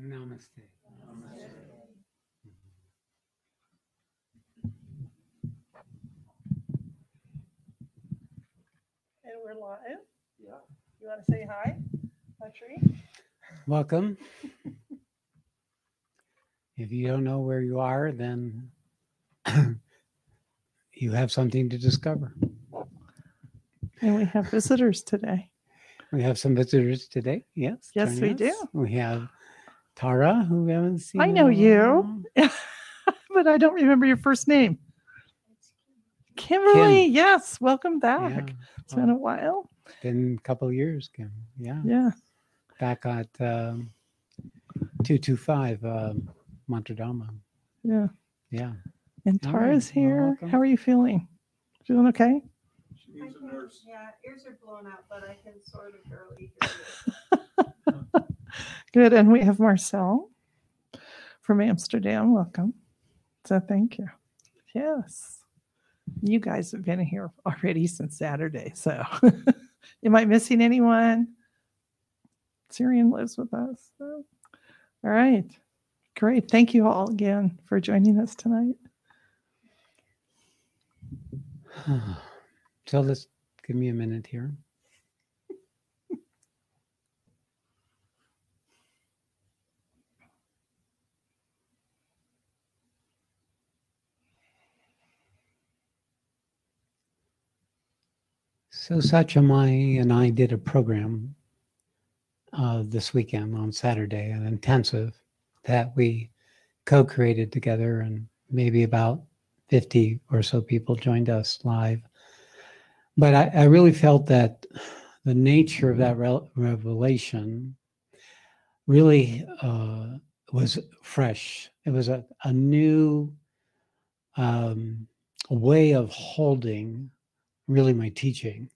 Namaste. And we're live. Yeah. You want to say hi, Audrey? Welcome. If you don't know where you are, then you have something to discover. And we have visitors today. We have some visitors today. Yes. Yes, we do. We have Tara, who we haven't seen. I know you, but I don't remember your first name. Kimberly. Kim. Yes. Welcome back. Yeah. It's been a while. Been a couple of years, Kim. Yeah. Yeah. Back at 225 Montredama. Yeah. Yeah. And All Tara's right. here. Welcome. How are you feeling? Feeling okay? Yeah, ears are blown out, but I can sort of barely hear you. Good. And we have Marcel from Amsterdam. Welcome. So thank you. Yes. You guys have been here already since Saturday. So am I missing anyone? Syrian lives with us. So. All right. Great. Thank you all again for joining us tonight. So let's give me a minute here. So Satsang and I did a program this weekend on Saturday, an intensive that we co-created together, and maybe about 50 or so people joined us live. But I really felt that the nature of that revelation really was fresh. It was a new way of holding really my teaching.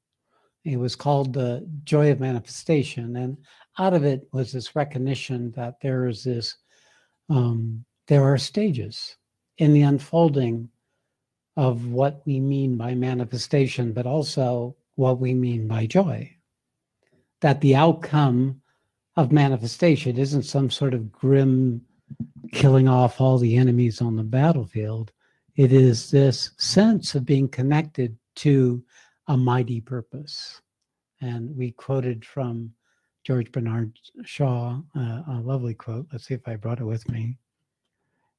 It was called the joy of manifestation. And out of it was this recognition that there is this, there are stages in the unfolding of what we mean by manifestation, but also what we mean by joy. That the outcome of manifestation isn't some sort of grim killing off all the enemies on the battlefield. It is this sense of being connected to a mighty purpose. And we quoted from George Bernard Shaw, a lovely quote. Let's see if I brought it with me.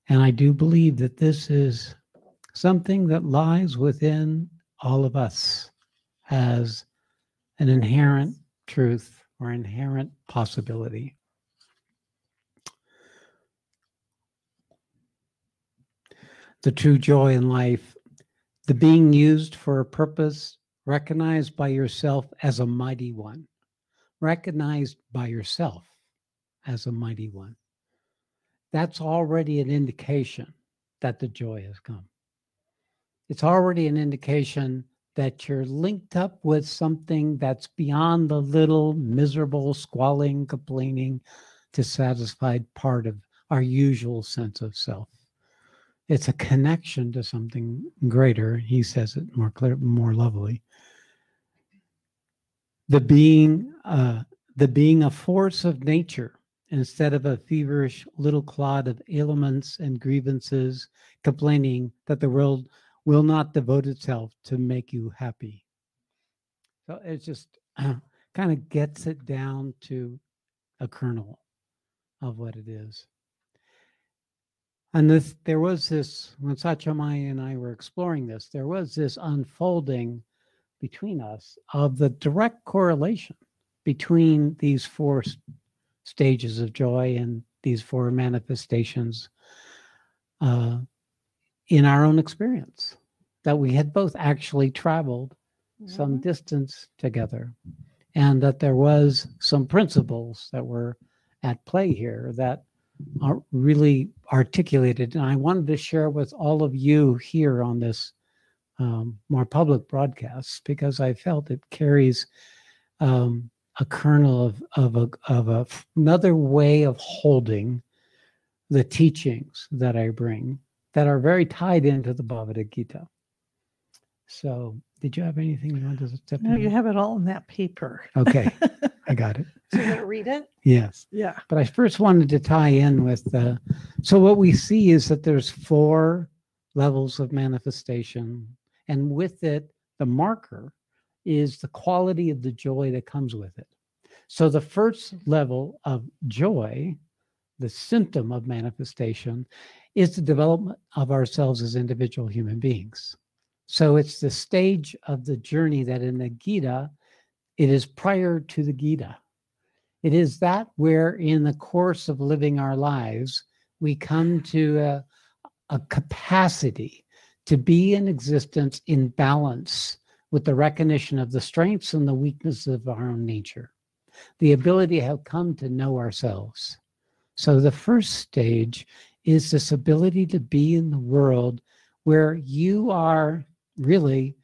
And I do believe that this is something that lies within all of us as an inherent truth or inherent possibility. The true joy in life, the being used for a purpose, recognized by yourself as a mighty one, recognized by yourself as a mighty one. That's already an indication that the joy has come. It's already an indication that you're linked up with something that's beyond the little miserable, squalling, complaining, dissatisfied part of our usual sense of self. It's a connection to something greater. He says it more clear, more lovely. The being a force of nature instead of a feverish little clod of ailments and grievances, complaining that the world will not devote itself to make you happy. So it just kind of gets it down to a kernel of what it is. And there was this, when Satsang and I were exploring this, there was this unfolding between us of the direct correlation between these four stages of joy and these four manifestations in our own experience, that we had both actually traveled some distance together, and that there was some principles that were at play here that are really articulated. And I wanted to share with all of you here on this more public broadcast, because I felt it carries a kernel of another way of holding the teachings that I bring that are very tied into the Bhagavad Gita. So did you have anything you wanted to step in? No, you have it all in that paper. Okay. I got it. So you're going to read it? Yes. Yeah. But I first wanted to tie in with so what we see is that there's 4 levels of manifestation. And with it, the marker is the quality of the joy that comes with it. So the first level of joy, the symptom of manifestation, is the development of ourselves as individual human beings. So it's the stage of the journey that in the Gita, it is prior to the Gita. It is that where in the course of living our lives, we come to a capacity to be in existence in balance with the recognition of the strengths and the weaknesses of our own nature, the ability to have come to know ourselves. So the first stage is this ability to be in the world where you are really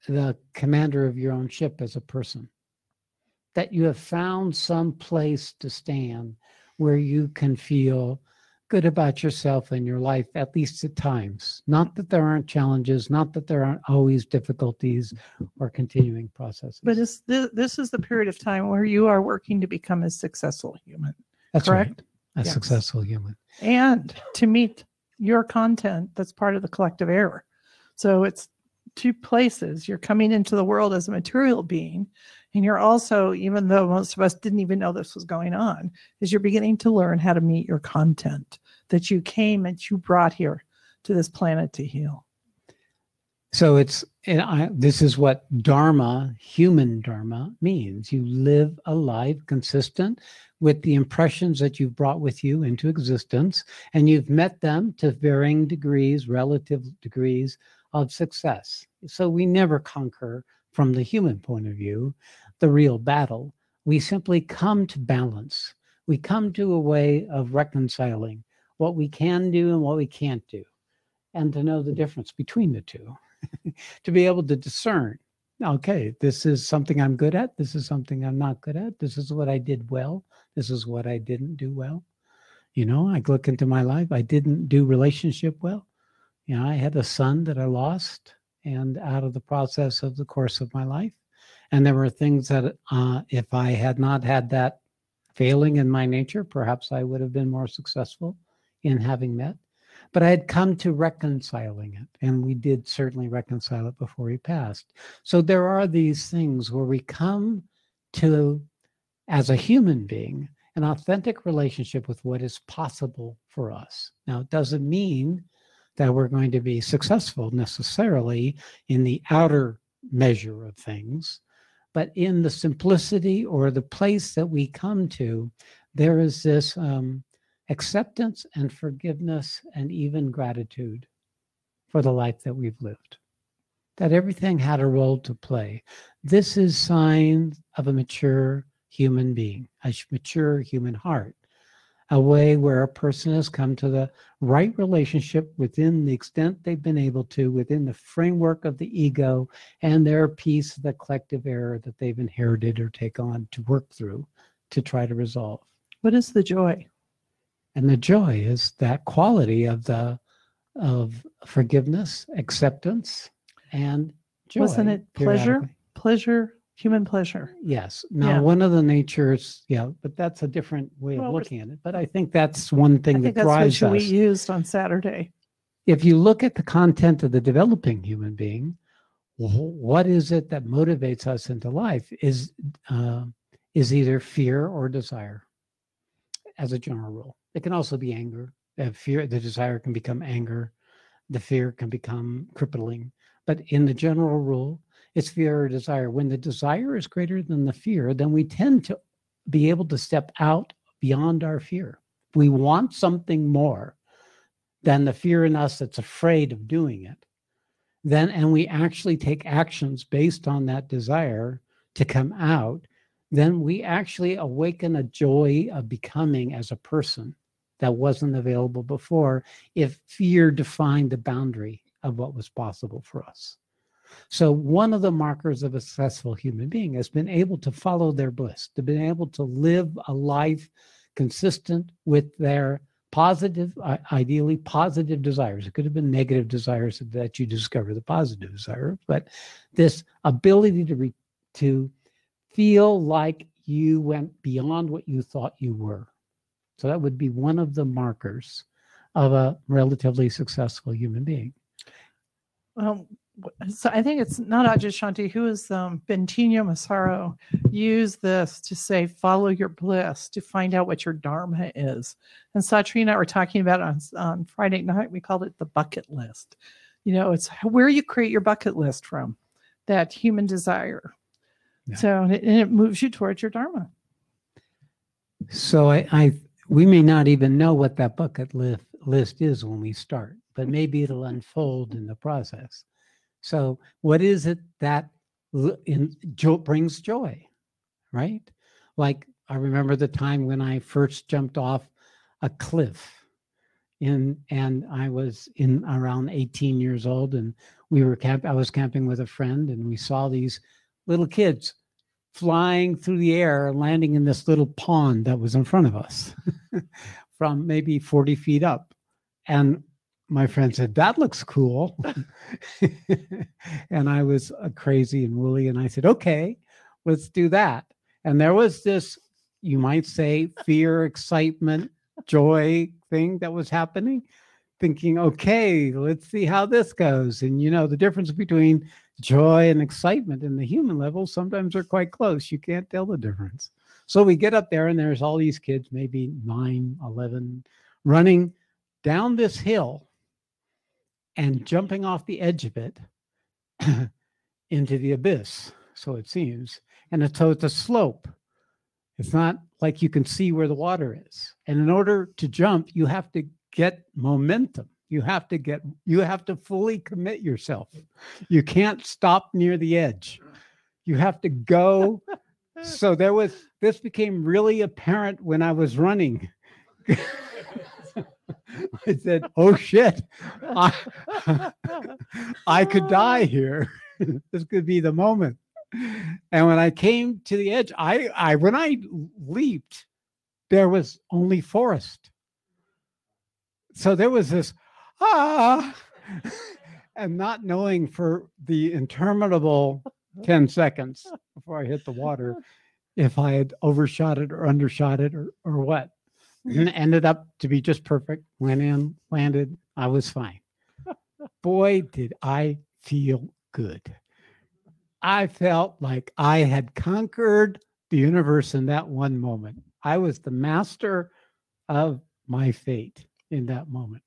the commander of your own ship as a person, that you have found some place to stand where you can feel good about yourself and your life, at least at times. Not that there aren't challenges, not that there aren't always difficulties or continuing processes. But this is the period of time where you are working to become a successful human. That's correct? Right. A Yes. successful human. And to meet your content that's part of the collective error. So it's 2 places. You're coming into the world as a material being, and you're also, even though most of us didn't even know this was going on, is you're beginning to learn how to meet your content that you came and you brought here to this planet to heal. So this is what Dharma, human Dharma, means. You live a life consistent with the impressions that you've brought with you into existence, and you've met them to varying degrees, relative degrees of success. So we never conquer, from the human point of view, the real battle. We simply come to balance. We come to a way of reconciling what we can do and what we can't do, and to know the difference between the two, to be able to discern, okay, this is something I'm good at, this is something I'm not good at, this is what I did well, this is what I didn't do well. You know, I look into my life, I didn't do relationship well. You know, I had a son that I lost, and out of the process of the course of my life. And there were things that if I had not had that failing in my nature, perhaps I would have been more successful in having met. But I had come to reconciling it, and we did certainly reconcile it before he passed. So there are these things where we come to, as a human being, an authentic relationship with what is possible for us. Now, it doesn't mean that we're going to be successful necessarily in the outer measure of things, but in the simplicity or the place that we come to, there is this acceptance and forgiveness and even gratitude for the life that we've lived, that everything had a role to play. This is signs of a mature human being, a mature human heart, a way where a person has come to the right relationship within the extent they've been able to, within the framework of the ego and their piece of the collective error that they've inherited or take on to work through to try to resolve. What is the joy? And the joy is that quality of forgiveness, acceptance, and joy. Wasn't it pleasure? Pleasure, human pleasure. Yes. Now, one of the natures, but that's a different way of looking at it. But I think that's one thing that drives us. That's what we used on Saturday. If you look at the content of the developing human being, what is it that motivates us into life is either fear or desire, as a general rule. It can also be anger. Fear, the desire can become anger. The fear can become crippling. But in the general rule, it's fear or desire. When the desire is greater than the fear, then we tend to be able to step out beyond our fear. We want something more than the fear in us that's afraid of doing it. Then, and we actually take actions based on that desire to come out, then we actually awaken a joy of becoming as a person that wasn't available before if fear defined the boundary of what was possible for us. So one of the markers of a successful human being has been able to follow their bliss, to be able to live a life consistent with their positive, ideally positive desires. It could have been negative desires that you discover the positive desire, but this ability to feel like you went beyond what you thought you were. So that would be one of the markers of a relatively successful human being. Well, so I think it's not Adyashanti, who is Bentinho Massaro used this to say, follow your bliss to find out what your dharma is. And Satri and I were talking about it on Friday night. We called it the bucket list. It's where you create your bucket list from, that human desire. Yeah. So and it moves you towards your dharma. So we may not even know what that bucket list is when we start, but maybe it'll unfold in the process. So what is it that brings joy, right? Like I remember the time when I first jumped off a cliff and I was in around 18 years old, and I was camping with a friend, and we saw these little kids flying through the air and landing in this little pond that was in front of us from maybe 40 feet up. And my friend said, that looks cool. And I was crazy and woolly. And I said, okay, let's do that. And there was this, you might say, fear, excitement, joy thing that was happening, thinking, okay, let's see how this goes. And the difference between joy and excitement in the human level sometimes are quite close. You can't tell the difference. So we get up there and there's all these kids, maybe 9, 11, running down this hill and jumping off the edge of it into the abyss, so it seems. And it's a slope. It's not like you can see where the water is. And in order to jump, you have to get momentum. You have to fully commit yourself. You can't stop near the edge. You have to go. So this became really apparent when I was running. I said, oh shit, I could die here. This could be the moment. And when I came to the edge, when I leaped, there was only forest. So there was this, and not knowing for the interminable 10 seconds before I hit the water, if I had overshot it or undershot it or what. And it ended up to be just perfect. Went in, landed, I was fine. Boy, did I feel good. I felt like I had conquered the universe in that one moment. I was the master of my fate in that moment.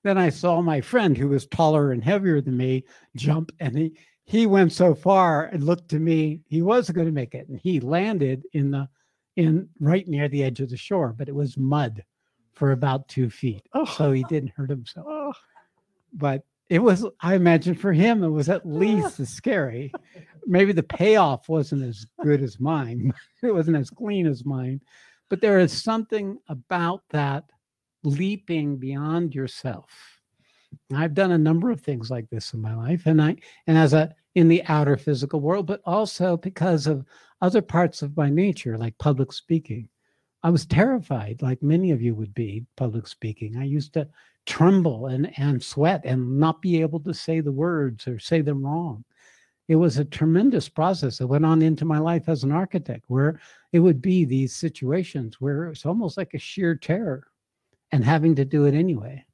Then I saw my friend, who was taller and heavier than me, jump, and he went so far and looked to me, he was going to make it, and he landed in right near the edge of the shore, but it was mud for about 2 feet. So he didn't hurt himself. But it was, I imagine for him, it was at least as scary. Maybe the payoff wasn't as good as mine. It wasn't as clean as mine. But there is something about that leaping beyond yourself. I've done a number of things like this in my life, and in the outer physical world, but also because of other parts of my nature, like public speaking. I was terrified, like many of you would be, public speaking. I used to tremble and sweat and not be able to say the words or say them wrong. It was a tremendous process that went on into my life as an architect, where it would be these situations where it's almost like a sheer terror and having to do it anyway.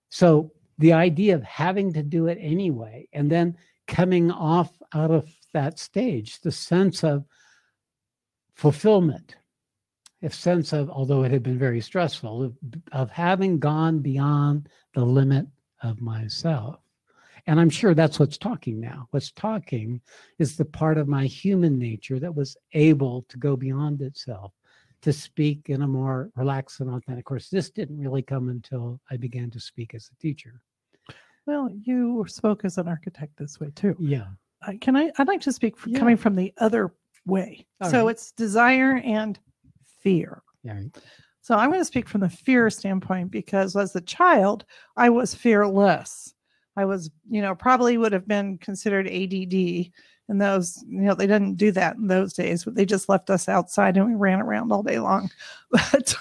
So the idea of having to do it anyway, and then coming off out of that stage, the sense of fulfillment, a sense of, although it had been very stressful, of having gone beyond the limit of myself. And I'm sure that's what's talking now. What's talking is the part of my human nature that was able to go beyond itself, to speak in a more relaxed and authentic. Of course, this didn't really come until I began to speak as a teacher. Well, you spoke as an architect this way too. Yeah. I'd like to speak coming from the other way. So it's desire and fear. Yeah. Right. So I'm going to speak from the fear standpoint, because as a child, I was fearless. I was, probably would have been considered ADD in those, they didn't do that in those days, but they just left us outside and we ran around all day long. But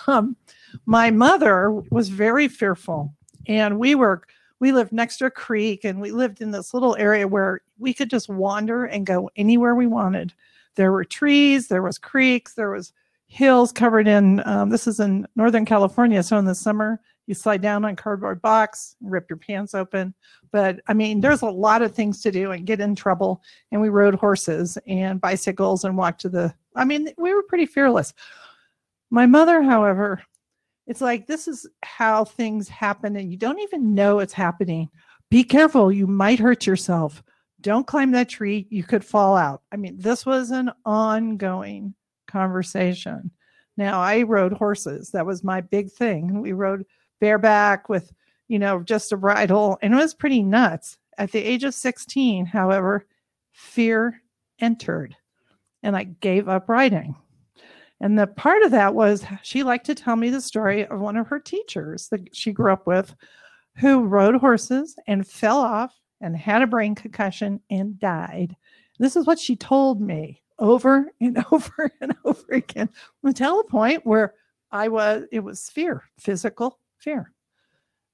my mother was very fearful, and we lived next to a creek, and we lived in this little area where we could just wander and go anywhere we wanted. There were trees, there was creeks, there was hills covered in, this is in Northern California. So in the summer, you slide down on a cardboard box, rip your pants open. But I mean, there's a lot of things to do and get in trouble. And we rode horses and bicycles and walked to we were pretty fearless. My mother, however, it's like, this is how things happen and you don't even know it's happening. Be careful. You might hurt yourself. Don't climb that tree. You could fall out. I mean, this was an ongoing conversation. Now, I rode horses. That was my big thing. We rode bareback with, just a bridle, and it was pretty nuts. At the age of 16, however, fear entered, and I gave up riding. And the part of that was she liked to tell me the story of one of her teachers that she grew up with who rode horses and fell off and had a brain concussion and died. This is what she told me over and over and over again until the point where it was fear, physical fear.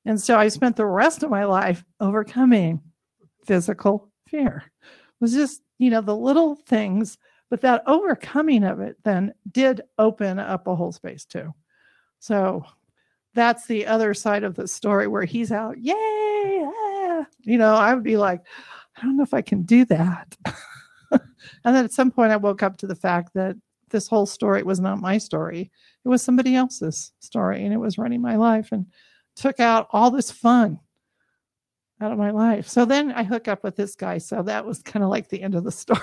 And so I spent the rest of my life overcoming physical fear. It was just, the little things, but that overcoming of it then did open up a whole space too. So that's the other side of the story where he's out, yay, ah. I would be like, I don't know if I can do that. And then at some point I woke up to the fact that this whole story was not my story. It was somebody else's story, and it was running my life and took out all this fun out of my life. So then I hook up with this guy. So that was kind of like the end of the story.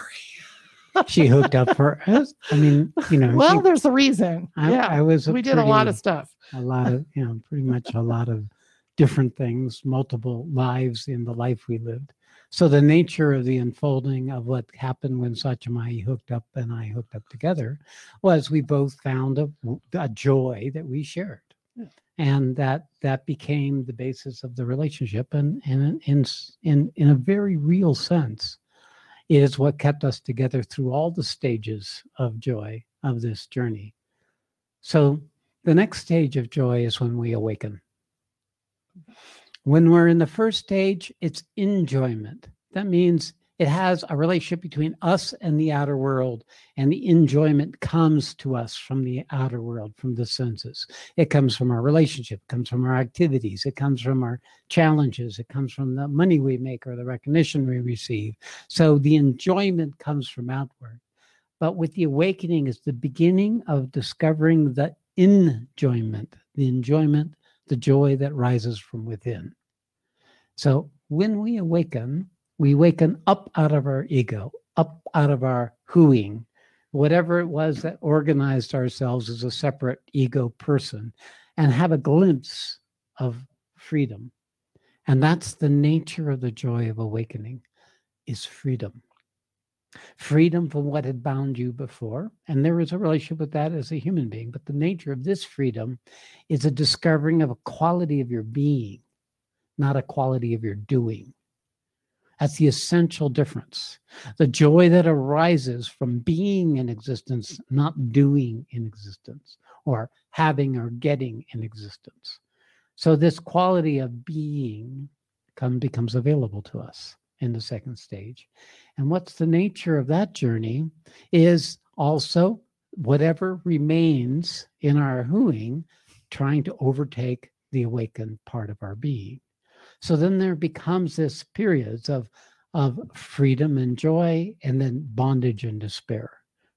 She hooked up for us. I mean, well, there's a reason. We did a lot of stuff. Pretty much a lot of different things, multiple lives in the life we lived. So the nature of the unfolding of what happened when Satsang hooked up and I hooked up together was we both found a joy that we shared. Yeah. And that became the basis of the relationship. And in a very real sense, it is what kept us together through all the stages of joy of this journey. So the next stage of joy is when we awaken. When we're in the first stage, it's enjoyment. That means it has a relationship between us and the outer world, and the enjoyment comes to us from the outer world, from the senses. It comes from our relationship, it comes from our activities, it comes from our challenges, it comes from the money we make or the recognition we receive. So the enjoyment comes from outward. But with the awakening is the beginning of discovering the enjoyment, the joy that rises from within. So when we waken up out of our ego, up out of our whoing, whatever it was that organized ourselves as a separate ego person, and have a glimpse of freedom. And that's the nature of the joy of awakening, is freedom. Freedom from what had bound you before. And there is a relationship with that as a human being. But the nature of this freedom is a discovering of a quality of your being, not a quality of your doing. That's the essential difference. The joy that arises from being in existence, not doing in existence, or having or getting in existence. So this quality of being becomes available to us in the second stage. And what's the nature of that journey is also whatever remains in our whoing, trying to overtake the awakened part of our being. So then there becomes this periods of freedom and joy, and then bondage and despair.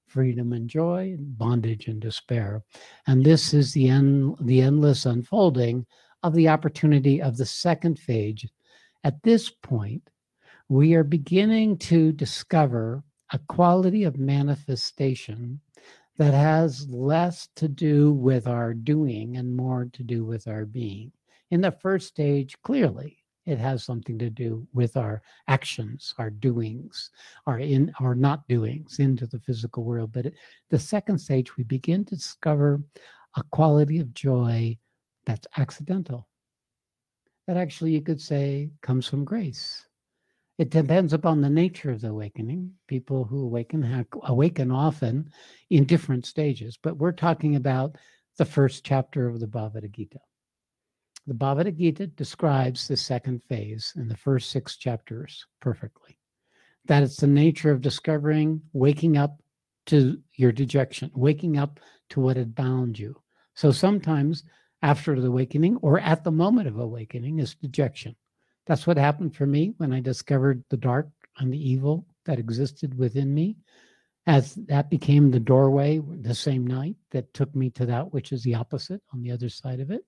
Freedom and joy, bondage and despair. And this is the endless unfolding of the opportunity of the second phase. At this point, we are beginning to discover a quality of manifestation that has less to do with our doing and more to do with our being. In the first stage, clearly, it has something to do with our actions, our doings, our not doings into the physical world. But the second stage, we begin to discover a quality of joy that's accidental. That actually, you could say, comes from grace. It depends upon the nature of the awakening. People who awaken often in different stages, but we're talking about the first chapter of the Bhagavad Gita. The Bhagavad Gita describes the second phase in the first 6 chapters perfectly. That it's the nature of discovering, waking up to your dejection, waking up to what had bound you. So sometimes after the awakening or at the moment of awakening is dejection. That's what happened for me when I discovered the dark and the evil that existed within me. As that became the doorway the same night that took me to that which is the opposite on the other side of it.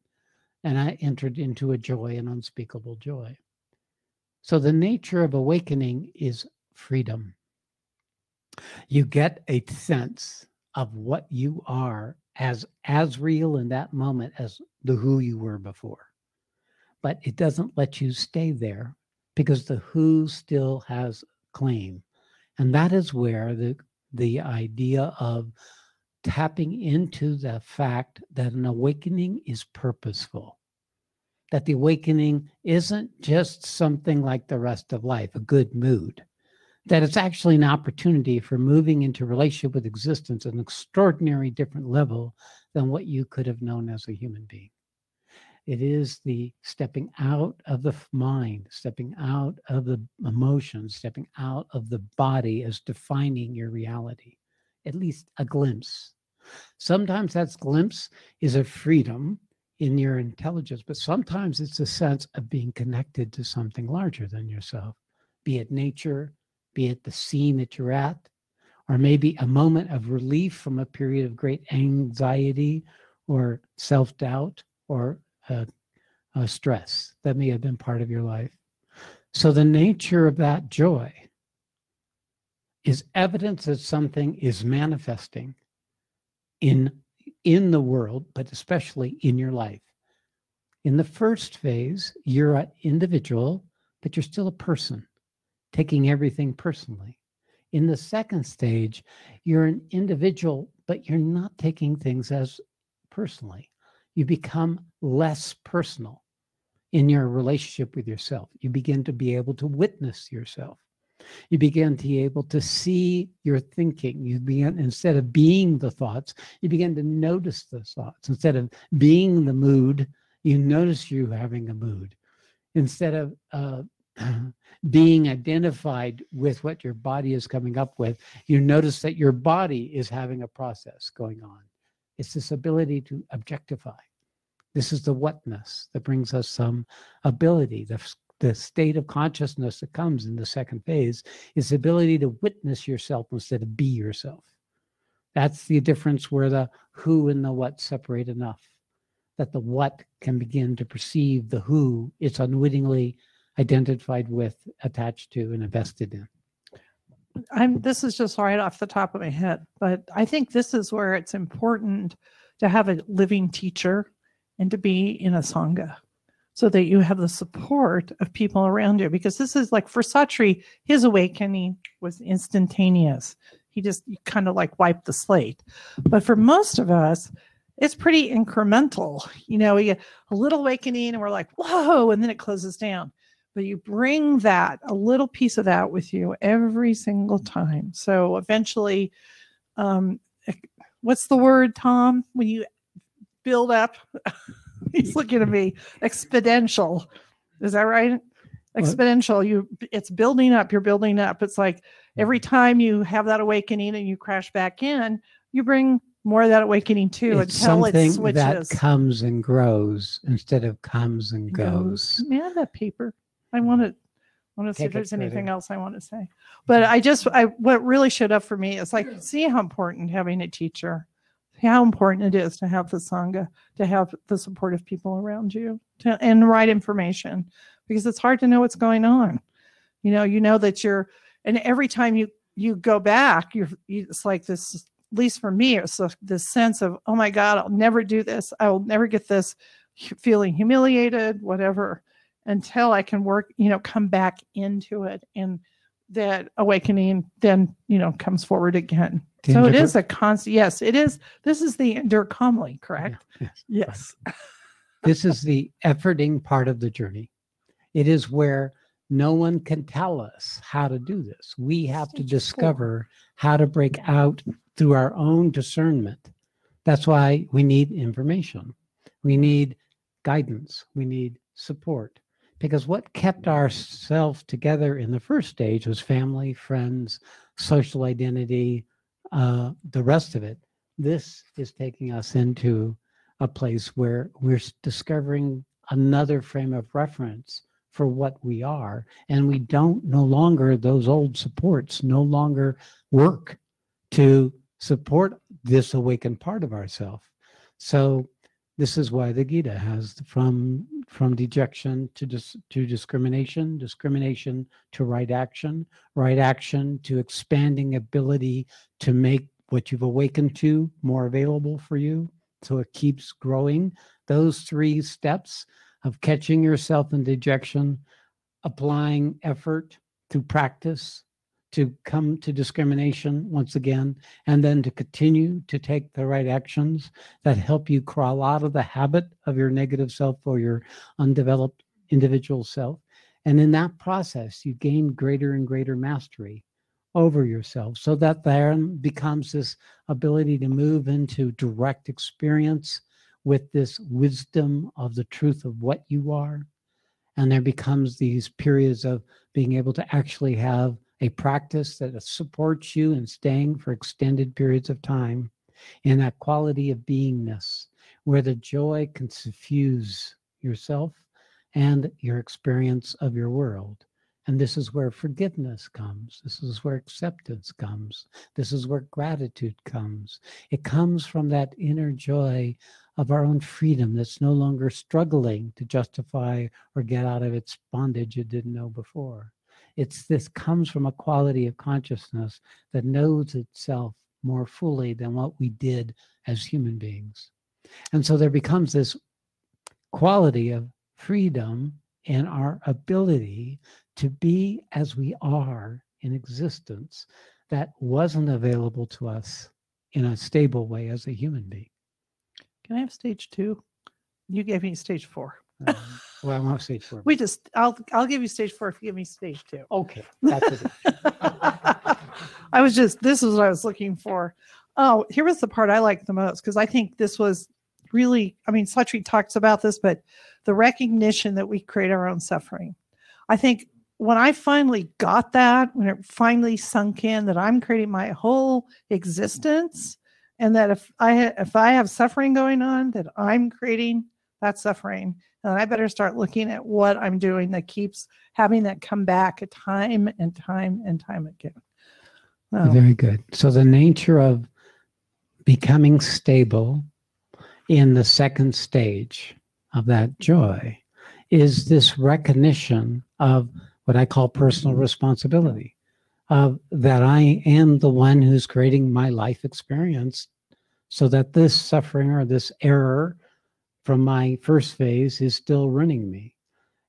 And I entered into a joy, an unspeakable joy. So the nature of awakening is freedom. You get a sense of what you are as real in that moment as the who you were before. But it doesn't let you stay there because the who still has claim. And that is where the idea of tapping into the fact that an awakening is purposeful, that the awakening isn't just something like the rest of life, a good mood, that it's actually an opportunity for moving into relationship with existence at an extraordinary different level than what you could have known as a human being. It is the stepping out of the mind, stepping out of the emotions, stepping out of the body as defining your reality, at least a glimpse. Sometimes that glimpse is a freedom in your intelligence, but sometimes it's a sense of being connected to something larger than yourself, be it nature, be it the scene that you're at, or maybe a moment of relief from a period of great anxiety or self-doubt or stress that may have been part of your life. So the nature of that joy is evidence that something is manifesting in the world, but especially in your life. In the first phase, you're an individual, but you're still a person, taking everything personally. In the second stage, you're an individual, but you're not taking things as personally. You become less personal in your relationship with yourself. You begin to be able to witness yourself. You begin to be able to see your thinking. You begin, instead of being the thoughts, you begin to notice the thoughts. Instead of being the mood, you notice you having a mood. Instead of being identified with what your body is coming up with, you notice that your body is having a process going on. It's this ability to objectify. This is the whatness that brings us some ability. The state of consciousness that comes in the second phase is the ability to witness yourself instead of be yourself. That's the difference where the who and the what separate enough, that the what can begin to perceive the who it's unwittingly identified with, attached to, and invested in. This is just right off the top of my head, but I think this is where it's important to have a living teacher and to be in a Sangha so that you have the support of people around you. Because this is like for Satri, his awakening was instantaneous. He just kind of like wiped the slate. But for most of us, it's pretty incremental. You know, we get a little awakening and we're like, whoa, and then it closes down. But you bring that, a little piece of that with you every single time. So eventually, what's the word, Tom? When you build up, he's looking at me, exponential. Is that right? Exponential. It's building up. You're building up. It's like every time you have that awakening and you crash back in, you bring more of that awakening too It's until it something switches. that comes and grows instead of comes and goes. May I have that paper? I want to see Take if there's it anything further. else I want to say. But what really showed up for me is like, see how important having a teacher, how important it is to have the Sangha, to have the supportive people around you, and the right information, because it's hard to know what's going on. You know that and every time you go back, it's like this, at least for me, it's this sense of, oh my God, I'll never do this. I will never get this, feeling humiliated, whatever, until I can work, come back into it. And that awakening then, comes forward again. So it is a constant. Yes, it is. This is the endure calmly, correct? Yeah, yes. Right. This is the efforting part of the journey. It is where no one can tell us how to do this. We have to discover how to break out through our own discernment. That's why we need information. We need guidance. We need support. Because what kept ourselves together in the first stage was family, friends, social identity, the rest of it, this is taking us into a place where we're discovering another frame of reference for what we are. And we don't no longer, those old supports no longer work to support this awakened part of ourselves. So this is why the Gita has from dejection to discrimination, discrimination to right action to expanding ability to make what you've awakened to more available for you. So it keeps growing. Those 3 steps of catching yourself in dejection, applying effort through practice to come to discrimination once again, and then to continue to take the right actions that help you crawl out of the habit of your negative self or your undeveloped individual self. And in that process, you gain greater and greater mastery over yourself, so that there becomes this ability to move into direct experience with this wisdom of the truth of what you are. And there becomes these periods of being able to actually have a practice that supports you in staying for extended periods of time in that quality of beingness, where the joy can suffuse yourself and your experience of your world. And this is where forgiveness comes. This is where acceptance comes. This is where gratitude comes. It comes from that inner joy of our own freedom that's no longer struggling to justify or get out of its bondage it didn't know before. This comes from a quality of consciousness that knows itself more fully than what we did as human beings. And so there becomes this quality of freedom in our ability to be as we are in existence that wasn't available to us in a stable way as a human being. Can I have stage 2? You gave me stage 4. Well, I want stage 4. I'll give you stage 4 if you give me stage 2. Okay, that's it. This is what I was looking for. Oh, here was the part I liked the most, because I think this was really, Satri talks about this, but the recognition that we create our own suffering. I think when I finally got that, when it finally sunk in that I'm creating my whole existence, and that if I have suffering going on, that I'm creating that suffering, and I better start looking at what I'm doing that keeps having that come back time and time and time again. Oh. Very good. So the nature of becoming stable in the second stage of that joy is this recognition of what I call personal responsibility, of that I am the one who's creating my life experience, so that this suffering or this error from my first phase is still running me.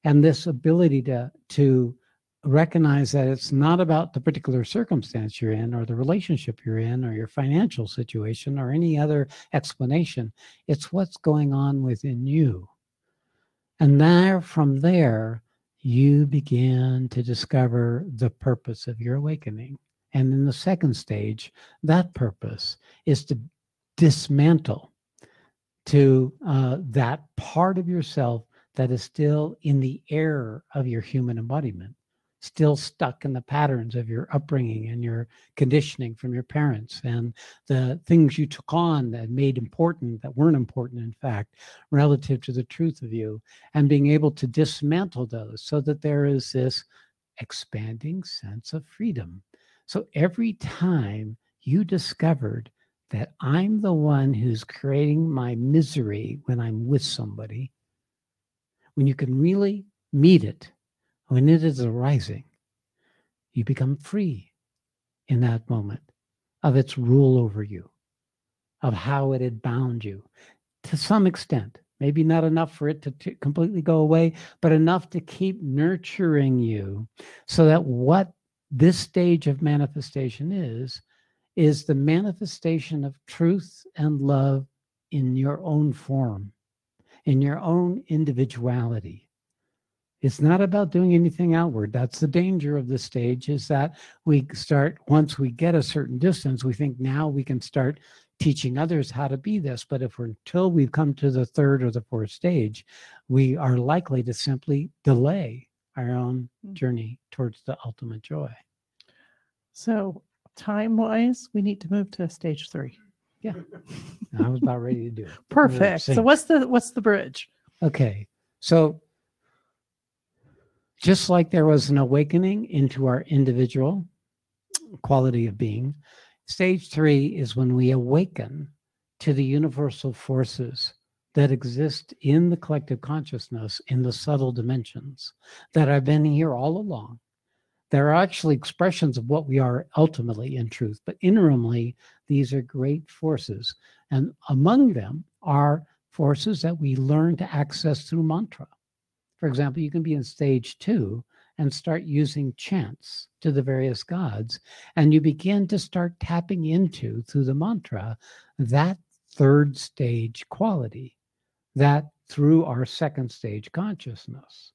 And this ability to recognize that it's not about the particular circumstance you're in or the relationship you're in or your financial situation or any other explanation. It's what's going on within you. And from there, you begin to discover the purpose of your awakening. And in the second stage, that purpose is to dismantle to that part of yourself that is still in the error of your human embodiment, still stuck in the patterns of your upbringing and your conditioning from your parents and the things you took on that made important, that weren't important, in fact, relative to the truth of you, and being able to dismantle those so that there is this expanding sense of freedom. So every time you discovered that I'm the one who's creating my misery when I'm with somebody, when you can really meet it, when it is arising, you become free in that moment of its rule over you, of how it had bound you to some extent. Maybe not enough for it to completely go away, but enough to keep nurturing you so that what this stage of manifestation is the manifestation of truth and love in your own form, in your own individuality. It's not about doing anything outward. That's the danger of this stage, is that we start, once we get a certain distance, we think now we can start teaching others how to be this. But until we've come to the third or the fourth stage, we are likely to simply delay our own journey towards the ultimate joy. So time-wise, we need to move to stage 3. I was about ready to do it. Perfect. So Sync. what's the bridge? Okay. So just like there was an awakening into our individual quality of being, stage 3 is when we awaken to the universal forces that exist in the collective consciousness in the subtle dimensions that have been here all along. They're actually expressions of what we are ultimately in truth, but interimly, these are great forces. And among them are forces that we learn to access through mantra. For example, you can be in stage 2 and start using chants to the various gods, and you begin to start tapping into, through the mantra, that third stage quality, that through our second stage consciousness.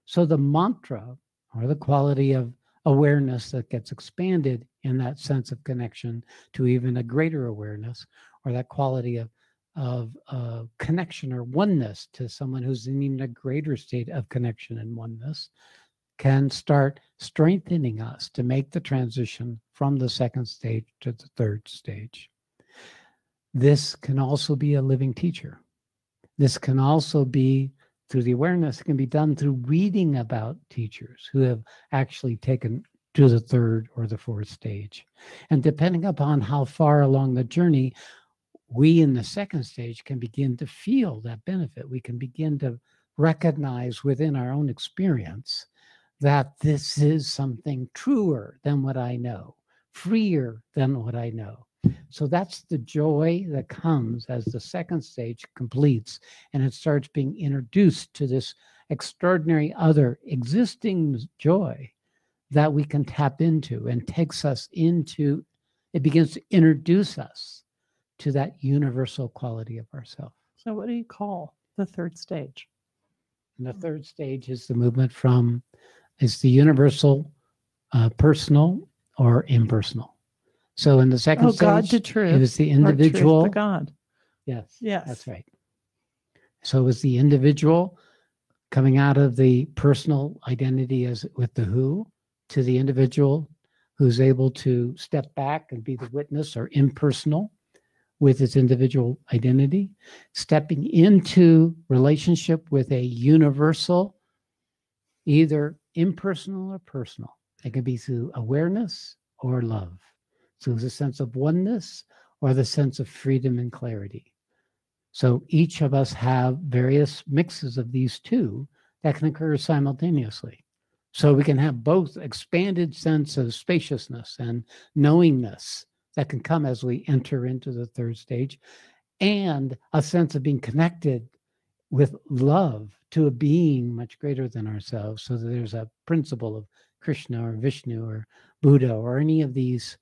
So the mantra, or the quality of awareness that gets expanded in that sense of connection to even a greater awareness, or that quality of connection or oneness to someone who's in even a greater state of connection and oneness, can start strengthening us to make the transition from the second stage to the third stage. This can also be a living teacher. This can also be through the awareness. It can be done through reading about teachers who have actually taken to the third or the fourth stage. And depending upon how far along the journey, we in the second stage can begin to feel that benefit. We can begin to recognize within our own experience that this is something truer than what I know, freer than what I know. So that's the joy that comes as the second stage completes and it starts being introduced to this extraordinary other existing joy that we can tap into, and takes us into, it begins to introduce us to that universal quality of ourselves. So what do you call the third stage? And the third stage is the movement from, is the universal, personal or impersonal. So in the second stage, God to truth, it was the or individual. truth to God. Yes, Yes. that's right. So it was the individual coming out of the personal identity as with the who, to the individual who's able to step back and be the witness, or impersonal with its individual identity, stepping into relationship with a universal, either impersonal or personal. It can be through awareness or love, through the sense of oneness or the sense of freedom and clarity. So each of us have various mixes of these two that can occur simultaneously. So we can have both expanded sense of spaciousness and knowingness that can come as we enter into the third stage, and a sense of being connected with love to a being much greater than ourselves, so that there's a principle of Krishna or Vishnu or Buddha or any of these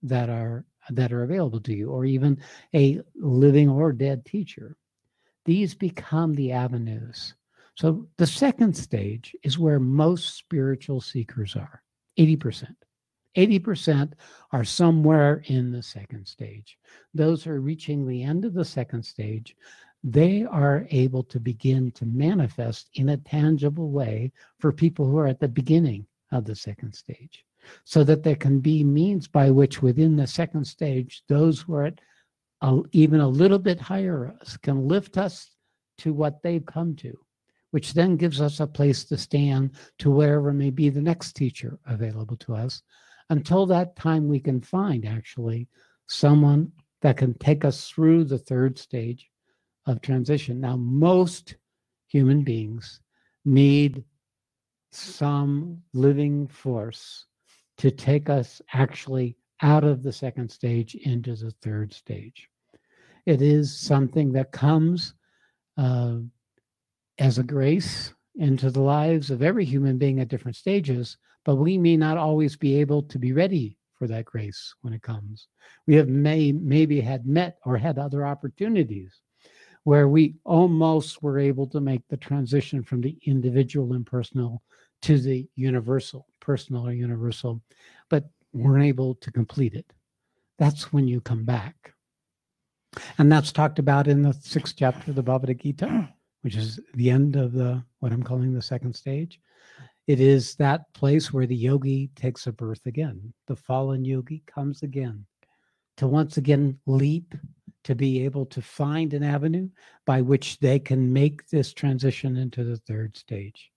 that are available to you, or even a living or dead teacher. These become the avenues. So the second stage is where most spiritual seekers are, 80%. 80% are somewhere in the second stage. Those who are reaching the end of the second stage, they are able to begin to manifest in a tangible way for people who are at the beginning of the second stage, so that there can be means by which within the second stage, those who are at even a little bit higher us can lift us to what they've come to, which then gives us a place to stand to wherever may be the next teacher available to us. Until that time, we can find actually someone that can take us through the third stage of transition. Now, most human beings need some living force to take us actually out of the second stage into the third stage. It is something that comes as a grace into the lives of every human being at different stages, but we may not always be able to be ready for that grace when it comes. We have maybe had met or had other opportunities where we almost were able to make the transition from the individual impersonal to the universal, personal or universal, but weren't able to complete it. That's when you come back. And that's talked about in the 6th chapter of the Bhagavad Gita, which is the end of what I'm calling the second stage. It is that place where the yogi takes a birth again. The fallen yogi comes again to once again leap, to be able to find an avenue by which they can make this transition into the third stage.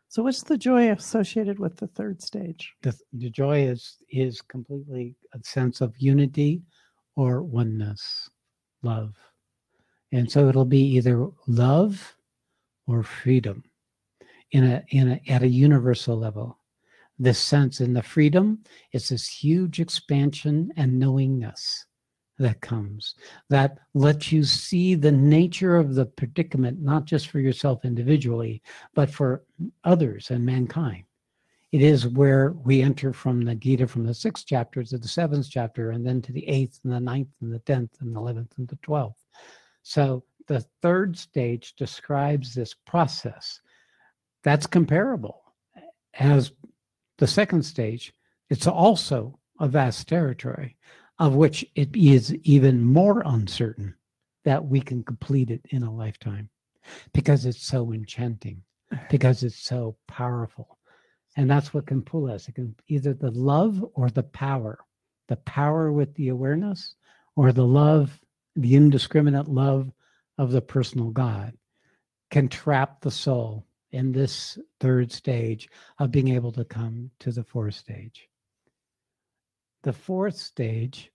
So what's the joy associated with the third stage? The joy is completely a sense of unity or oneness, love. And so it'll be either love or freedom at a universal level. This sense in the freedom is this huge expansion and knowingness that comes, that lets you see the nature of the predicament, not just for yourself individually, but for others and mankind. It is where we enter from the Gita, from the 6th chapter to the 7th chapter, and then to the 8th and the 9th and the 10th and the 11th and the 12th. So the third stage describes this process that's comparable as the second stage. It's also a vast territory of which it is even more uncertain that we can complete it in a lifetime, because it's so enchanting, because it's so powerful. And that's what can pull us. It can either the love or the power with the awareness, or the love, the indiscriminate love of the personal God, can trap the soul in this third stage of being able to come to the fourth stage. The fourth stage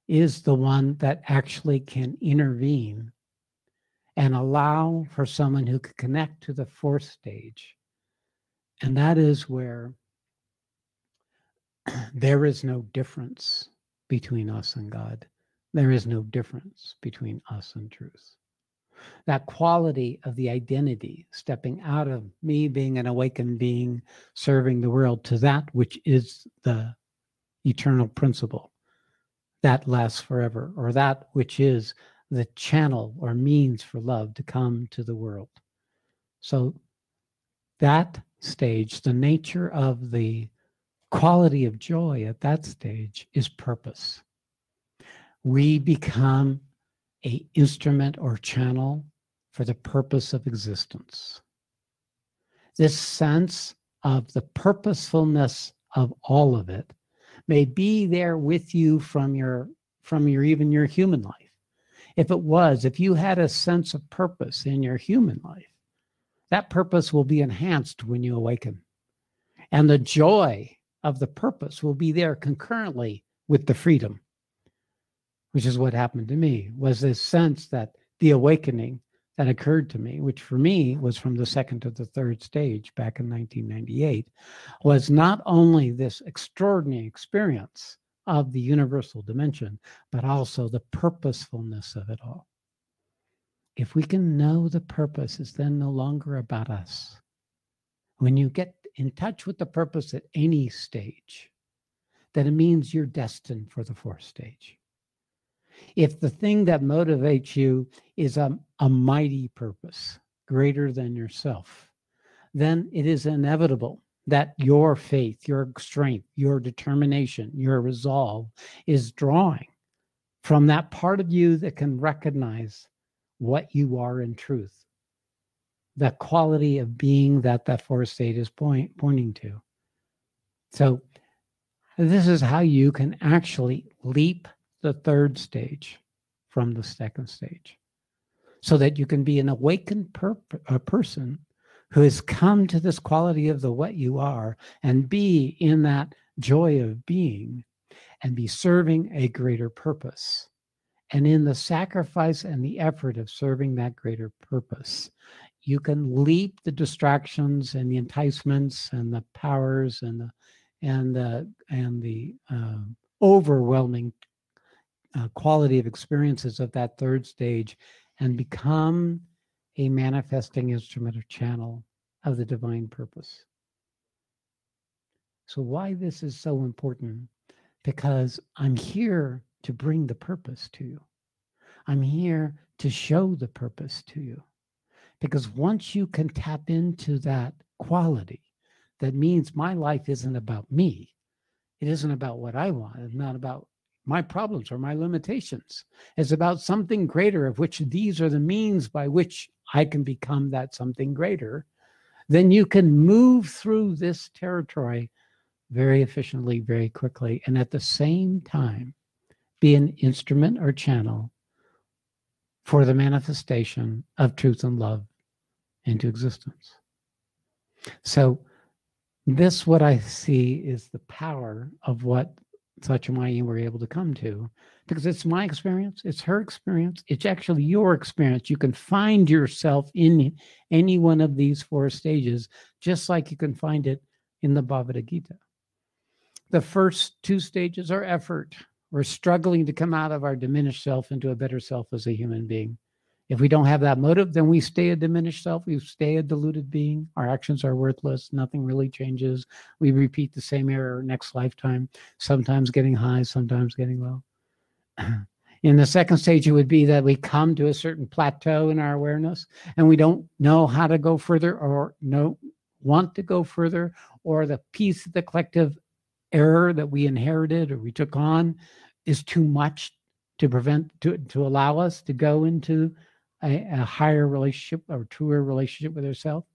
is the one that actually can intervene and allow for someone who can connect to the fourth stage. And that is where there is no difference between us and God. There is no difference between us and truth. That quality of the identity, stepping out of me being an awakened being, serving the world, to that which is the eternal principle that lasts forever, or that which is the channel or means for love to come to the world. So that stage, the nature of the quality of joy at that stage is purpose. We become an instrument or channel for the purpose of existence. This sense of the purposefulness of all of it may be there with you from your even your human life. If you had a sense of purpose in your human life, that purpose will be enhanced when you awaken. And the joy of the purpose will be there concurrently with the freedom, which is what happened to me, was this sense that the awakening that occurred to me, which for me was from the second to the third stage back in 1998, was not only this extraordinary experience of the universal dimension, but also the purposefulness of it all. If we can know the purpose is then no longer about us. When you get in touch with the purpose at any stage, then it means you're destined for the fourth stage. If the thing that motivates you is a mighty purpose, greater than yourself, then it is inevitable that your faith, your strength, your determination, your resolve is drawing from that part of you that can recognize what you are in truth, the quality of being that fourth stage is pointing to. So this is how you can actually leap the third stage from the second stage, so that you can be an awakened person who has come to this quality of the what you are, and be in that joy of being, and be serving a greater purpose. And in the sacrifice and the effort of serving that greater purpose, you can leap the distractions and the enticements and the powers and the overwhelming quality of experiences of that third stage, and become a manifesting instrument or channel of the divine purpose. So why this is so important? Because I'm here to bring the purpose to you. I'm here to show the purpose to you. Because once you can tap into that quality, that means my life isn't about me. It isn't about what I want. It's not about my problems or my limitations. It's about something greater, of which these are the means by which I can become that something greater. then you can move through this territory very efficiently, very quickly, and at the same time be an instrument or channel for the manifestation of truth and love into existence. So this, what I see, is the power of what Satsang and I were able to come to, because it's my experience, it's her experience, it's actually your experience. You can find yourself in any one of these 4 stages, just like you can find it in the Bhagavad Gita. The first 2 stages are effort. We're struggling to come out of our diminished self into a better self as a human being. If we don't have that motive, then we stay a diminished self. We stay a deluded being. Our actions are worthless. Nothing really changes. We repeat the same error next lifetime, sometimes getting high, sometimes getting low. In the second stage, it would be that we come to a certain plateau in our awareness, and we don't know how to go further, or want to go further, or the piece of the collective error that we inherited or we took on is too much to allow us to go into a higher relationship or truer relationship with ourselves,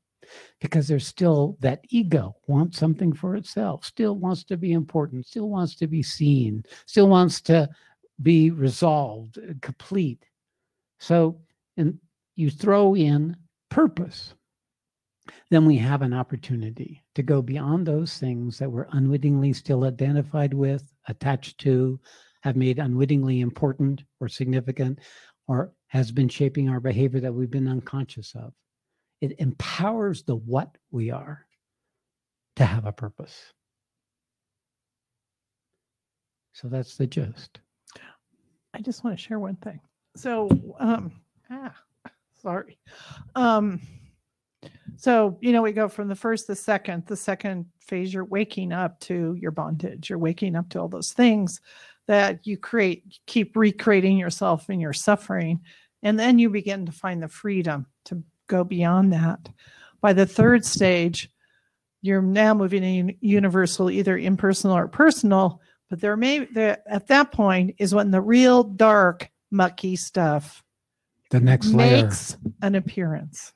because there's still that ego wants something for itself, still wants to be important, still wants to be seen, still wants to be resolved, complete. So, and you throw in purpose, then we have an opportunity to go beyond those things that we're unwittingly still identified with, attached to, have made unwittingly important or significant, or has been shaping our behavior that we've been unconscious of. It empowers the what we are to have a purpose. So that's the gist. I just want to share one thing. So, sorry. So, we go from the first to the second phase, you're waking up to your bondage. You're waking up to all those things that you keep recreating yourself in your suffering. And then you begin to find the freedom to go beyond that. By the third stage, you're now moving in universal, either impersonal or personal. But at that point is when the real dark, mucky stuff the next layer makes an appearance.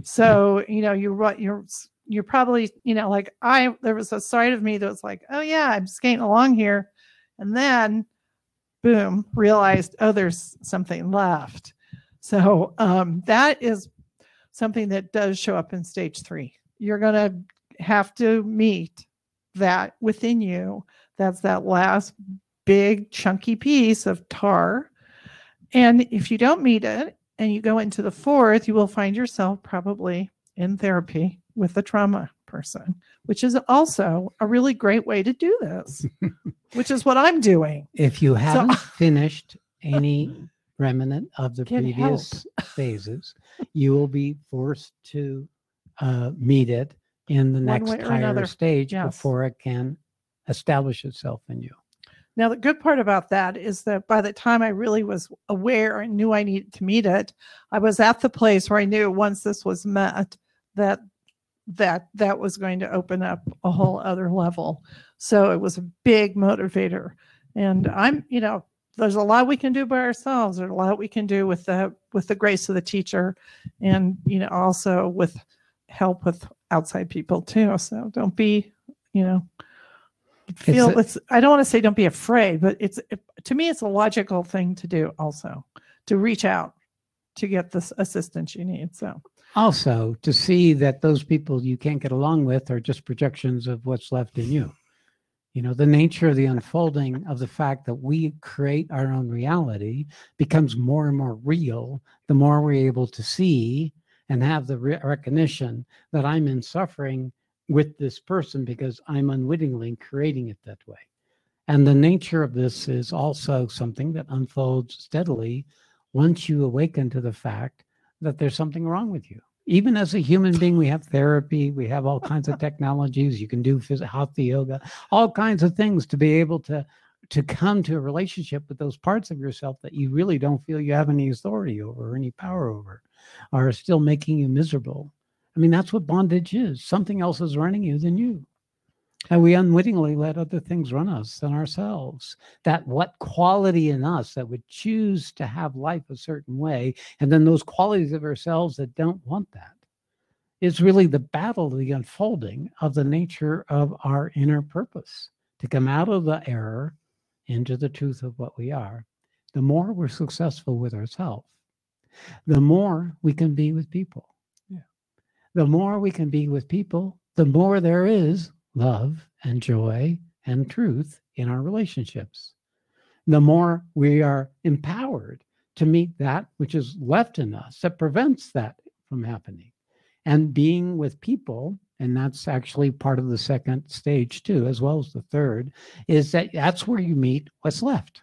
So, you're probably, like there was a side of me that was like, oh yeah, I'm skating along here. And then boom, realized, oh, there's something left. So that is something that does show up in stage 3. You're going to have to meet that within you. That's that last big chunky piece of tar. And if you don't meet it and you go into the 4th, you will find yourself probably in therapy with a trauma person, which is also a really great way to do this, which is what I'm doing. If you haven't finished any remnant of the previous phases, you will be forced to meet it in the next higher stage before it can establish itself in you. Now, the good part about that is that by the time I really was aware and knew I needed to meet it, I was at the place where I knew once this was met, that was going to open up a whole other level. So it was a big motivator. And there's a lot we can do by ourselves. There's a lot we can do with the grace of the teacher, and also with help with outside people too. So don't be, I don't want to say don't be afraid, but to me, it's a logical thing to do also, to reach out to get the assistance you need. So also to see that those people you can't get along with are just projections of what's left in you. The nature of the unfolding of the fact that we create our own reality becomes more and more real the more we're able to see and have the recognition that I'm in suffering with this person because I'm unwittingly creating it that way. And the nature of this is also something that unfolds steadily once you awaken to the fact that there's something wrong with you. Even as a human being, we have therapy, we have all kinds of technologies. You can do hatha yoga, all kinds of things to be able to come to a relationship with those parts of yourself that you really don't feel you have any authority over or any power over, or are still making you miserable. I mean, that's what bondage is. Something else is running you than you. And we unwittingly let other things run us than ourselves. That what quality in us that would choose to have life a certain way, and then those qualities of ourselves that don't want that. is really the battle, the unfolding of the nature of our inner purpose to come out of the error into the truth of what we are. The more we're successful with ourselves, the more we can be with people. Yeah. The more we can be with people, the more there is love and joy and truth in our relationships. The more we are empowered to meet that which is left in us that prevents that from happening. And being with people, and that's actually part of the second stage too, as well as the third, is that that's where you meet what's left.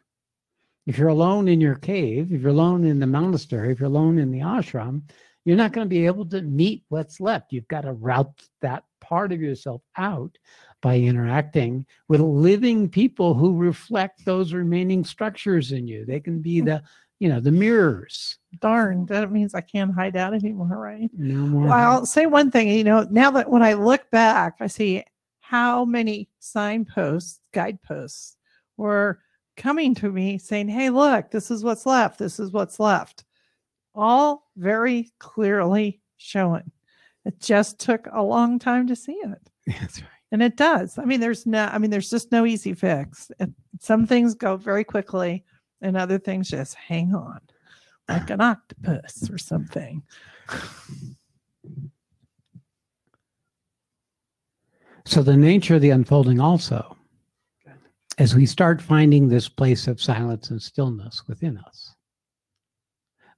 If you're alone in your cave, if you're alone in the monastery, if you're alone in the ashram, you're not going to be able to meet what's left. You've got to route that part of yourself out by interacting with living people who reflect those remaining structures in you. They can be the mirrors. Darn, that means I can't hide out anymore, right? No more. Well, I'll say one thing, now that when I look back, I see how many signposts, guideposts were coming to me saying, hey, look, this is what's left. This is what's left. All very clearly shown. It just took a long time to see it. That's right. And it does. There's just no easy fix. Some things go very quickly and other things just hang on like an octopus or something. So the nature of the unfolding also, as we start finding this place of silence and stillness within us,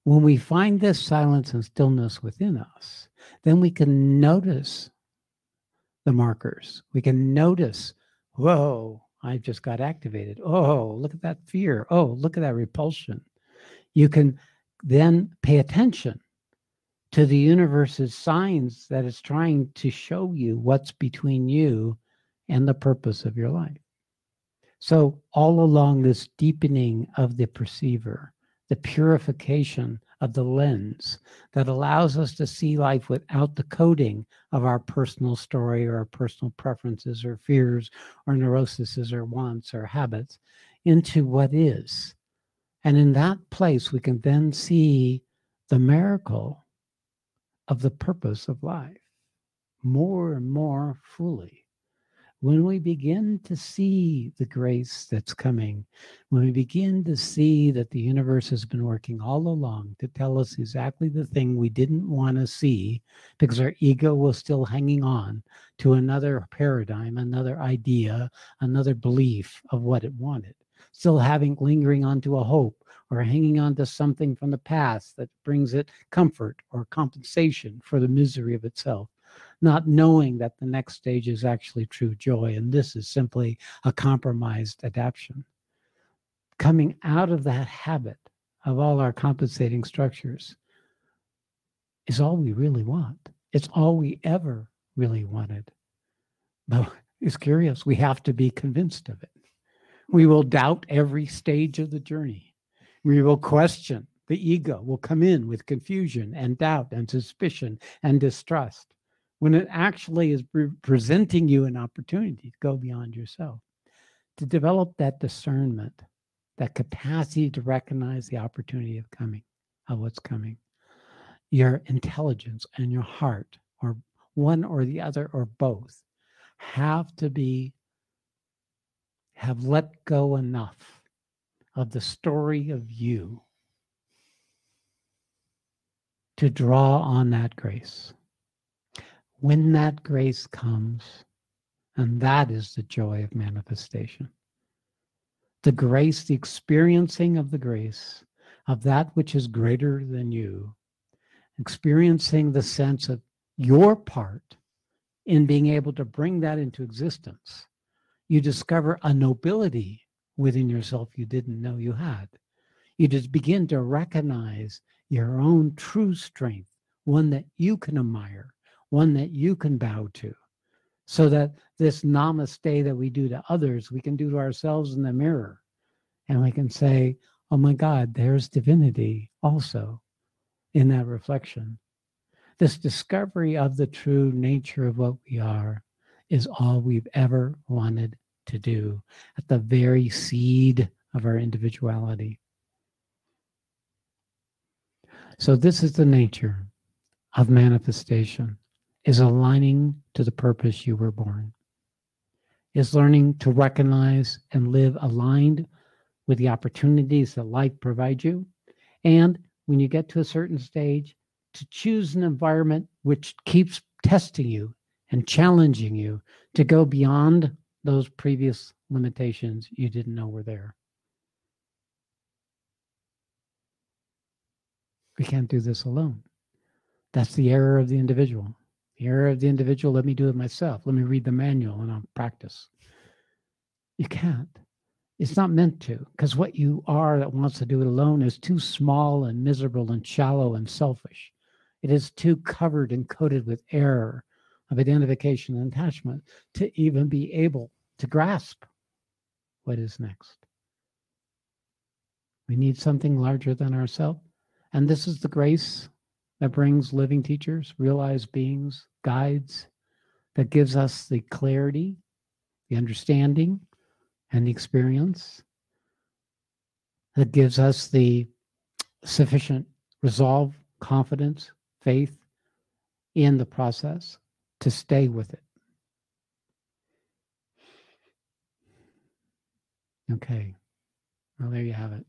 when we find this silence and stillness within us, then we can notice the markers. We can notice, whoa, I just got activated. Oh, look at that fear. Oh, look at that repulsion. You can then pay attention to the universe's signs that it's trying to show you what's between you and the purpose of your life. So all along this deepening of the perceiver, the purification of the lens that allows us to see life without the coding of our personal story or our personal preferences or fears or neuroses or wants or habits into what is. And in that place, we can then see the miracle of the purpose of life more and more fully. When we begin to see the grace that's coming, when we begin to see that the universe has been working all along to tell us exactly the thing we didn't want to see because our ego was still hanging on to another paradigm, another idea, another belief of what it wanted, still lingering onto a hope or hanging on to something from the past that brings it comfort or compensation for the misery of itself, not knowing that the next stage is actually true joy, and this is simply a compromised adaptation. Coming out of that habit of all our compensating structures is all we really want. It's all we ever really wanted. But it's curious, we have to be convinced of it. We will doubt every stage of the journey. We will question. The ego will come in with confusion and doubt and suspicion and distrust, when it actually is presenting you an opportunity to go beyond yourself, to develop that discernment, that capacity to recognize the opportunity of what's coming. Your intelligence and your heart, or one or the other or both, have let go enough of the story of you to draw on that grace. When that grace comes, and that is the joy of manifestation. The grace, the experiencing of the grace of that which is greater than you, experiencing the sense of your part in being able to bring that into existence. You discover a nobility within yourself you didn't know you had. You just begin to recognize your own true strength, one that you can admire, one that you can bow to, so that this namaste that we do to others, we can do to ourselves in the mirror. And we can say, oh my God, there's divinity also in that reflection. This discovery of the true nature of what we are is all we've ever wanted to do at the very seed of our individuality. So this is the nature of manifestation. is aligning to the purpose you were born, is learning to recognize and live aligned with the opportunities that life provides you. And when you get to a certain stage, to choose an environment which keeps testing you and challenging you to go beyond those previous limitations you didn't know were there. We can't do this alone. That's the error of the individual. The error of the individual, let me do it myself. Let me read the manual and I'll practice. You can't. It's not meant to, because what you are that wants to do it alone is too small and miserable and shallow and selfish. It is too covered and coated with error of identification and attachment to even be able to grasp what is next. We need something larger than ourselves. And this is the grace that brings living teachers, realized beings, guides, that gives us the clarity, the understanding, and the experience, that gives us the sufficient resolve, confidence, faith in the process to stay with it. Okay, well, there you have it.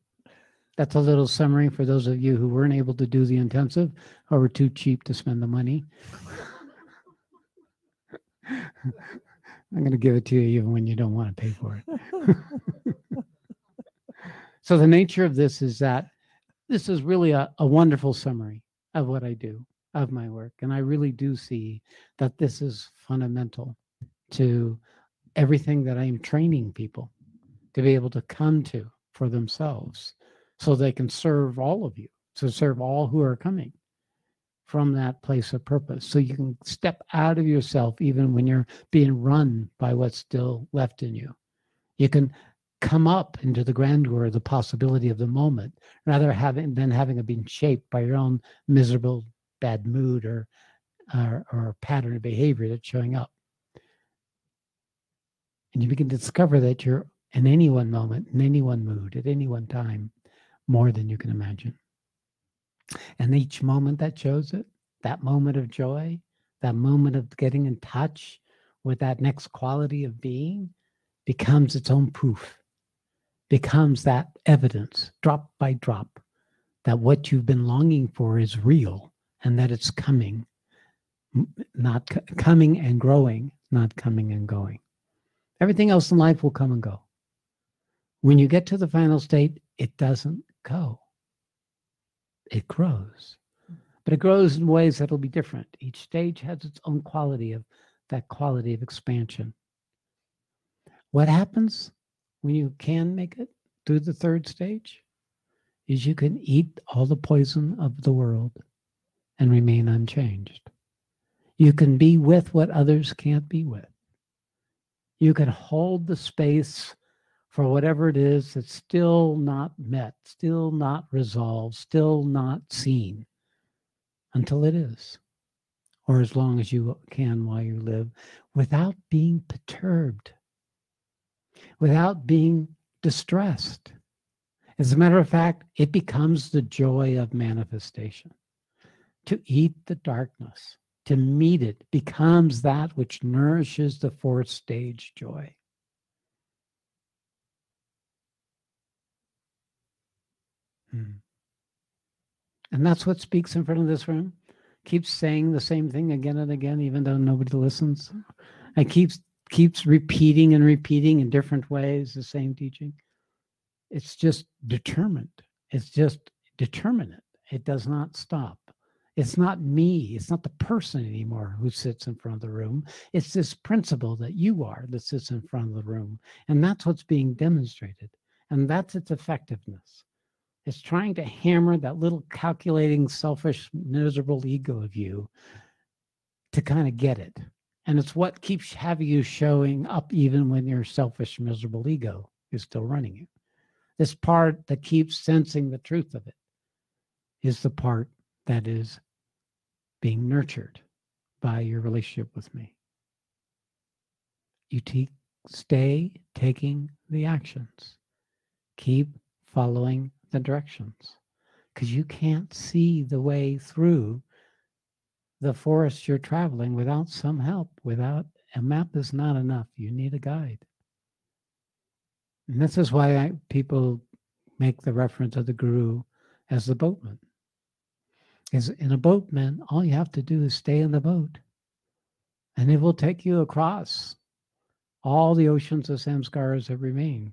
That's a little summary for those of you who weren't able to do the intensive or were too cheap to spend the money. I'm going to give it to you even when you don't want to pay for it. So the nature of this is that this is really a wonderful summary of what I do, of my work. And I really do see that this is fundamental to everything that I am training people to be able to come to for themselves so they can serve all of you, so serve all who are coming from that place of purpose. So you can step out of yourself even when you're being run by what's still left in you. You can come up into the grandeur of the possibility of the moment rather than having it been shaped by your own miserable bad mood or pattern of behavior that's showing up. And you begin to discover that you're in any one moment, in any one mood, at any one time, more than you can imagine. And each moment that shows it, that moment of joy, that moment of getting in touch with that next quality of being becomes its own proof, becomes that evidence, drop by drop, that what you've been longing for is real and that it's coming, not coming and growing, not coming and going. Everything else in life will come and go. When you get to the final state, it doesn't go. It grows. But it grows in ways that'll be different. Each stage has its own quality of expansion. What happens when you can make it through the third stage is you can eat all the poison of the world and remain unchanged. You can be with what others can't be with. You can hold the space for whatever it is that's still not met, still not resolved, still not seen until it is, or as long as you can while you live, without being perturbed, without being distressed. As a matter of fact, it becomes the joy of manifestation. To eat the darkness, to meet it, becomes that which nourishes the fourth stage joy. And that's what speaks in front of this room. Keeps saying the same thing again and again, even though nobody listens. And keeps repeating and repeating in different ways the same teaching. It's just determined. It's just determinate. It does not stop. It's not me. It's not the person anymore who sits in front of the room. It's this principle that you are that sits in front of the room. And that's what's being demonstrated. And that's its effectiveness. It's trying to hammer that little calculating, selfish, miserable ego of you to kind of get it. And it's what keeps having you showing up even when your selfish, miserable ego is still running you. This part that keeps sensing the truth of it is the part that is being nurtured by your relationship with me. You stay taking the actions. Keep following the directions, because you can't see the way through the forest you're traveling without some help. Without a map is not enough. You need a guide. And this is why people make the reference of the guru as the boatman. Is in a boatman, all you have to do is stay in the boat, and it will take you across all the oceans of samskaras that remain.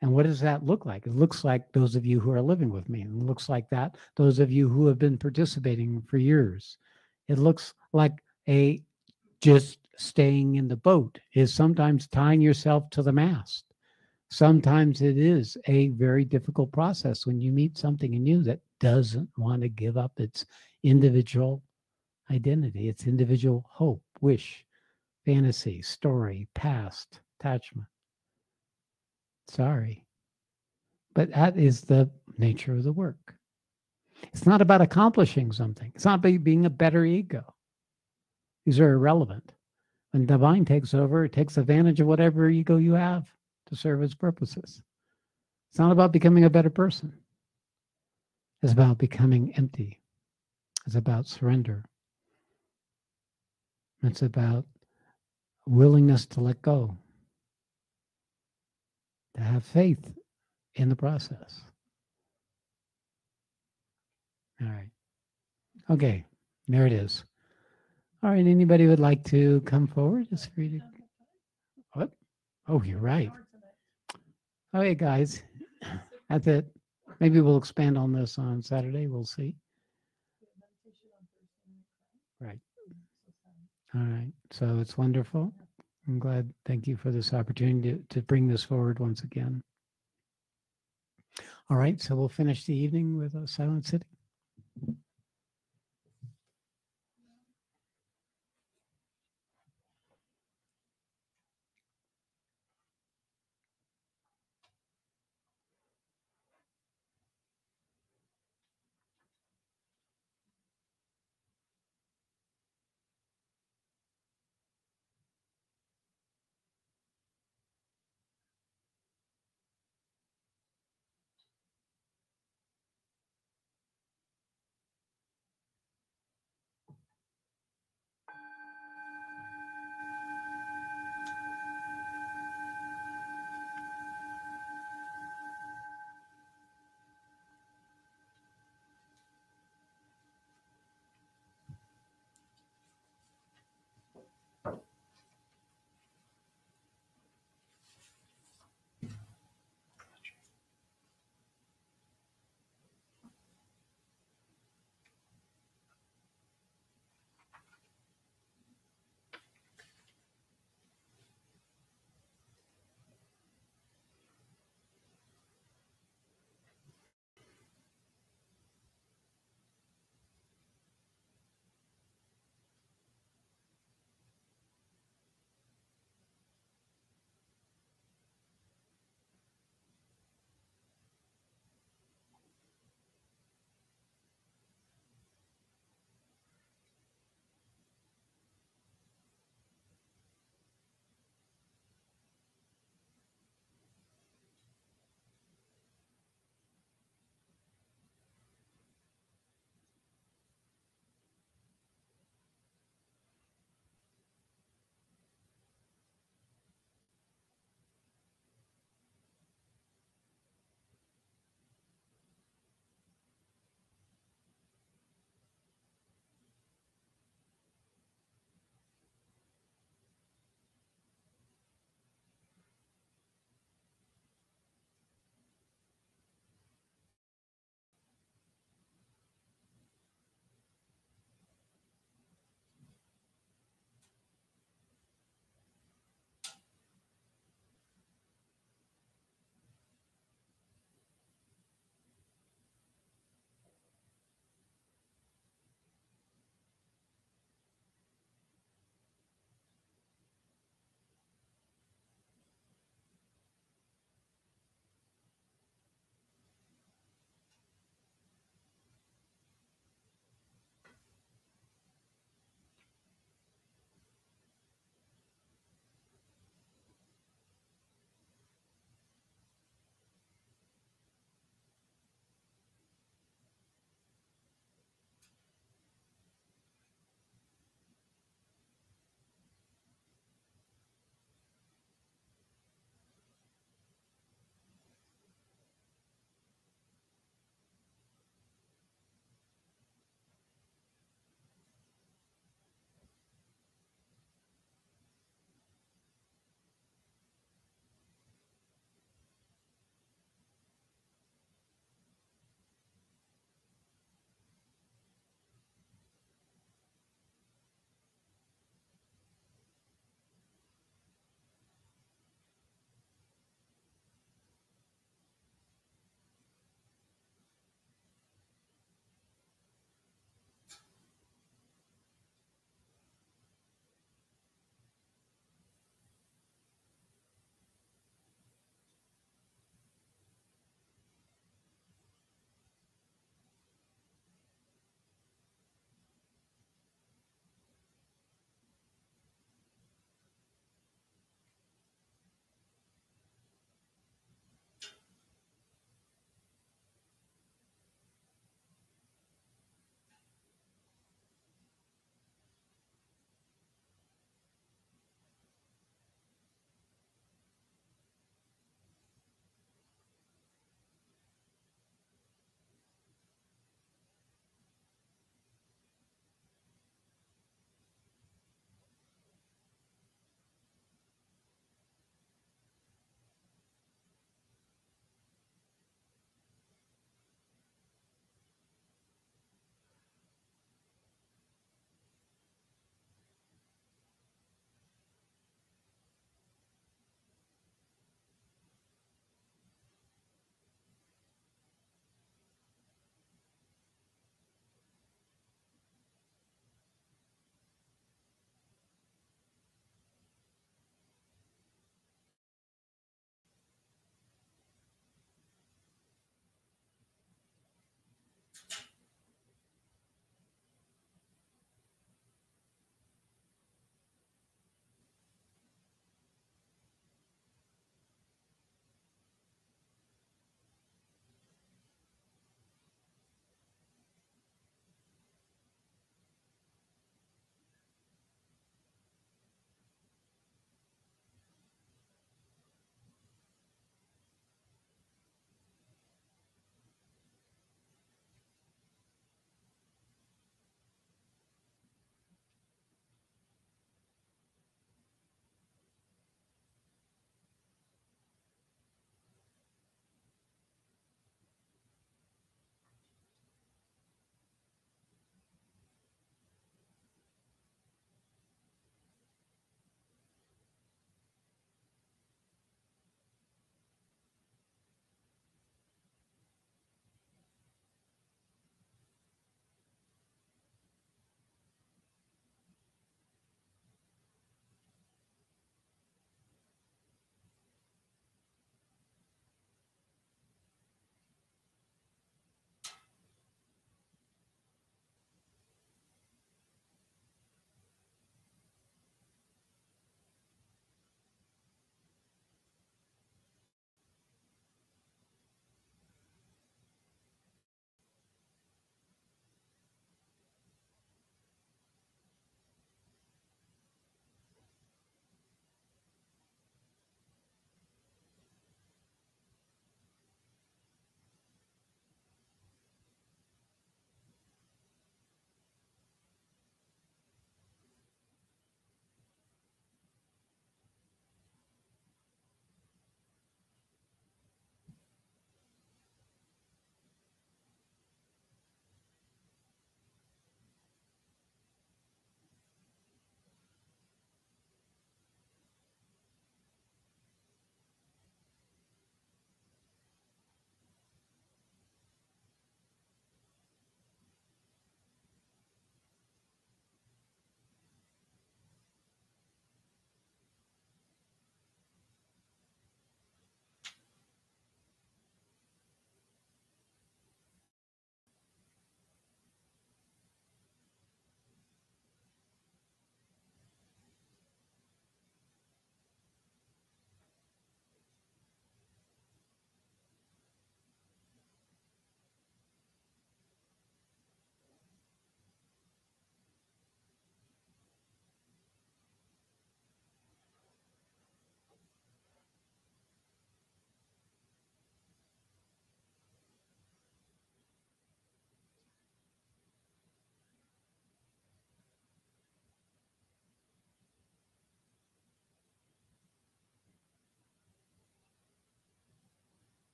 And what does that look like? It looks like those of you who are living with me. It looks like that those of you who have been participating for years. It looks like a just staying in the boat is sometimes tying yourself to the mast. Sometimes it is a very difficult process when you meet something in you that doesn't want to give up its individual identity, its individual hope, wish, fantasy, story, past, attachment. Sorry. But that is the nature of the work. It's not about accomplishing something. It's not about being a better ego. These are irrelevant. When divine takes over, it takes advantage of whatever ego you have to serve its purposes. It's not about becoming a better person. It's about becoming empty. It's about surrender. It's about willingness to let go, to have faith in the process. All right. Okay, there it is. All right, anybody would like to come forward? It's free to. What? Oh, you're right. Okay, guys, that's it. Maybe we'll expand on this on Saturday. We'll see. Right. All right. So it's wonderful. I'm glad. Thank you for this opportunity to bring this forward once again. All right. So we'll finish the evening with a silent sitting.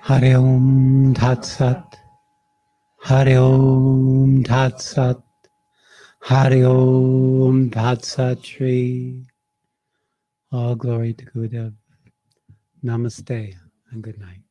Hare Om Tat Sat. Hare Om Tat Sat. Hare Om Tat Sat Shri. All glory to Gurudev. Namaste and good night.